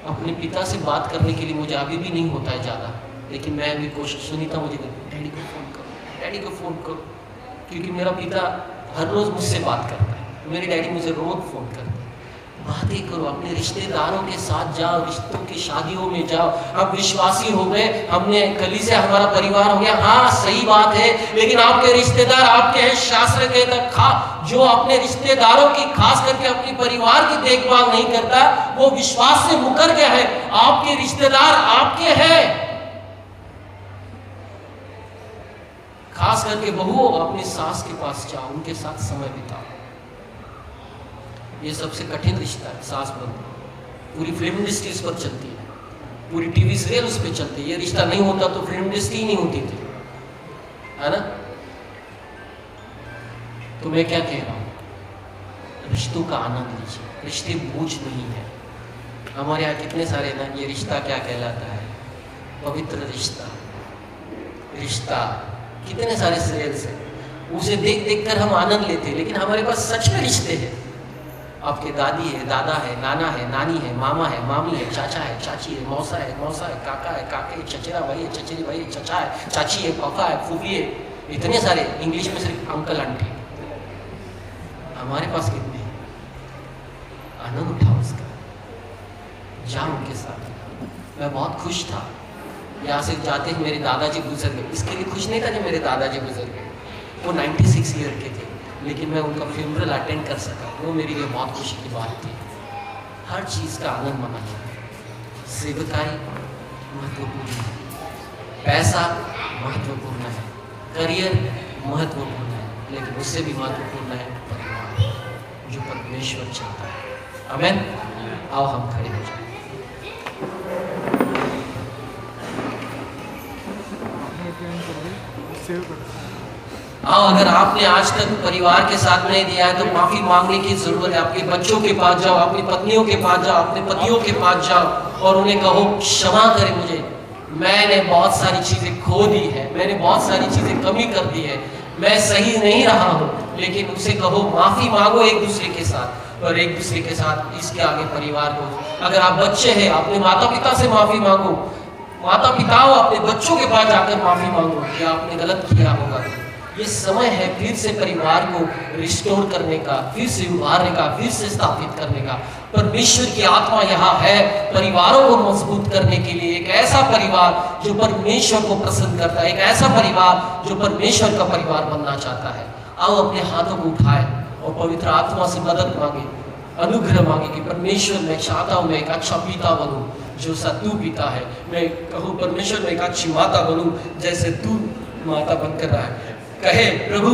अपने पिता से बात करने के लिए मुझे अभी भी नहीं होता है ज़्यादा, लेकिन मैं अभी कोशिश, सुनीता मुझे डैडी को फ़ोन करो, डैडी को फ़ोन करो, क्योंकि मेरा पिता हर रोज मुझसे बात करता है, मेरे डैडी मुझे रोज फोन करते हैं। बातें करो, अपने रिश्तेदारों के साथ जाओ, रिश्तों की शादियों में जाओ। अब विश्वासी हो गए, हमने कलीसिया हमारा परिवार हो गया, हाँ सही बात है, लेकिन आपके रिश्तेदार आपके हैं। शास्त्र कहता खा जो अपने रिश्तेदारों की, खास करके अपने परिवार की देखभाल नहीं करता, वो विश्वास से मुकर गया है। आपके रिश्तेदार आपके हैं, खास करके बहुओं अपनी सास के पास जाओ, उनके साथ समय बिताओ। ये सबसे कठिन रिश्ता है, सास बहू। पूरी फिल्म इंडस्ट्री इस पर चलती है, पूरी टीवी सीरियल उस पर चलती है। ये रिश्ता नहीं होता तो फिल्म इंडस्ट्री नहीं होती थी, है ना? तो मैं क्या कह रहा हूं, रिश्तों का आनंद लीजिए, रिश्ते बोझ नहीं है। हमारे यहाँ कितने सारे ना, ये रिश्ता क्या कहलाता है, पवित्र रिश्ता, रिश्ता, कितने सारे सीरियल्स हैं, उसे देख देख कर हम आनंद लेते हैं। लेकिन हमारे पास सच में रिश्ते हैं। आपके दादी है, दादा है, नाना है, नानी है, मामा है, मामी है, चाचा है, चाची है, मौसा है, काका है, काके, चचेरा भाई है, चचेरी भाई है, चचा है, चाची है, पापा है, फूफी है, इतने सारे, इंग्लिश में सिर्फ अंकल आंटी। हमारे पास कितने हैं? आनंद उठाओ उसका, जाओ उनके साथ। मैं बहुत खुश था, यहाँ से जाते ही मेरे दादाजी गुजर गए। इसके लिए खुश नहीं था कि मेरे दादाजी गुजर गए, वो 96 ईयर के थे, लेकिन मैं उनका फ्यूनरल अटेंड कर सका, वो मेरे लिए बहुत खुशी की बात थी। हर चीज़ का आनंद मनाना। सेवकाई महत्वपूर्ण है, पैसा महत्वपूर्ण है, करियर महत्वपूर्ण है, लेकिन उससे भी महत्वपूर्ण है परिवार, जो परमेश्वर चाहता है। आमीन। आओ हम खड़े हो जाए। हाँ, अगर आपने आज तक परिवार के साथ नहीं दिया है तो माफी मांगने की जरूरत है। आपके बच्चों के पास जाओ, अपनी पत्नियों के पास जाओ, अपने पतियों के पास जाओ और उन्हें कहो क्षमा करें मुझे, मैंने बहुत सारी चीजें खो दी है, मैंने बहुत सारी चीजें कमी कर दी है, मैं सही नहीं रहा हूँ। लेकिन उसे कहो, माफी मांगो एक दूसरे के साथ, और एक दूसरे के साथ इसके आगे परिवार को। अगर आप बच्चे हैं, अपने माता पिता से माफी मांगो, माता पिता हो अपने बच्चों के पास जाकर माफी मांगो कि आपने गलत किया होगा। ये समय है फिर से परिवार को रिस्टोर करने का, फिर से उभारने का, फिर से स्थापित करने का। परमेश्वर की आत्मा यहाँ है परिवारों को मजबूत करने के लिए। एक ऐसा परिवार जो परमेश्वर को पसंद करता है, एक ऐसा परिवार जो परमेश्वर का परिवार बनना चाहता है। आओ अपने हाथों को उठाए और पवित्र आत्मा से मदद मांगे, अनुग्रह मांगे कि परमेश्वर मैं चाहता हूँ मैं एक अच्छा पिता बनूं जैसा तू पिता है। मैं कहूँ परमेश्वर मैं एक अच्छी माता बनूं जैसे तू माता बनकर रहा है। कहे प्रभु,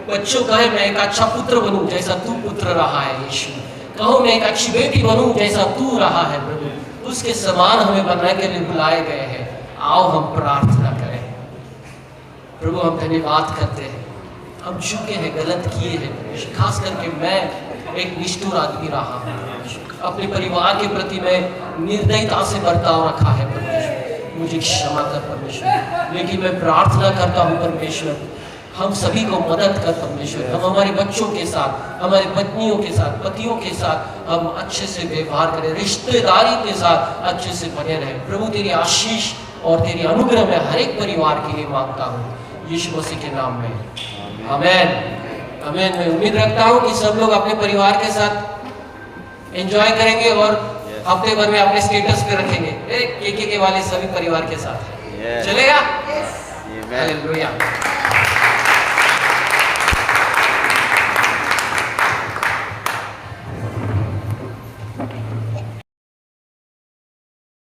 बच्चों कहे मैं एक अच्छा पुत्र बनूं जैसा तू पुत्र रहा है। यीशु कहो मैं एक अच्छी बेटी बनूं जैसा तू रहा है। प्रभु उसके समान हमें बनने के लिए बुलाए गए हैं। आओ हम प्रार्थना करें। प्रभु हम धन्यवाद करते हैं, हम चूके हैं, गलत किए हैं। खास करके मैं एक निष्ठुर आदमी रहा हूँ, अपने परिवार के प्रति मैं निर्दयता से बर्ताव रखा है। परमेश्वर मुझे क्षमा कर परमेश्वर। लेकिन मैं प्रार्थना करता हूँ परमेश्वर, हम सभी को मदद कर परमेश्वर। हम हमारे बच्चों के साथ, हमारी पत्नियों के साथ, पतियों के साथ हम अच्छे से व्यवहार करें, रिश्तेदारी के साथ अच्छे से बने रहें। प्रभु तेरी आशीष और तेरी अनुग्रह में हर एक परिवार के लिए मांगता हूँ यीशु मसीह के नाम में, आमीन आमीन। मैं उम्मीद रखता हूँ कि सब लोग अपने परिवार के साथ एंजॉय करेंगे और हफ्ते भर में अपने स्टेटस पे रखेंगे के वाले सभी परिवार के साथ। चलेगा? हालेलुया।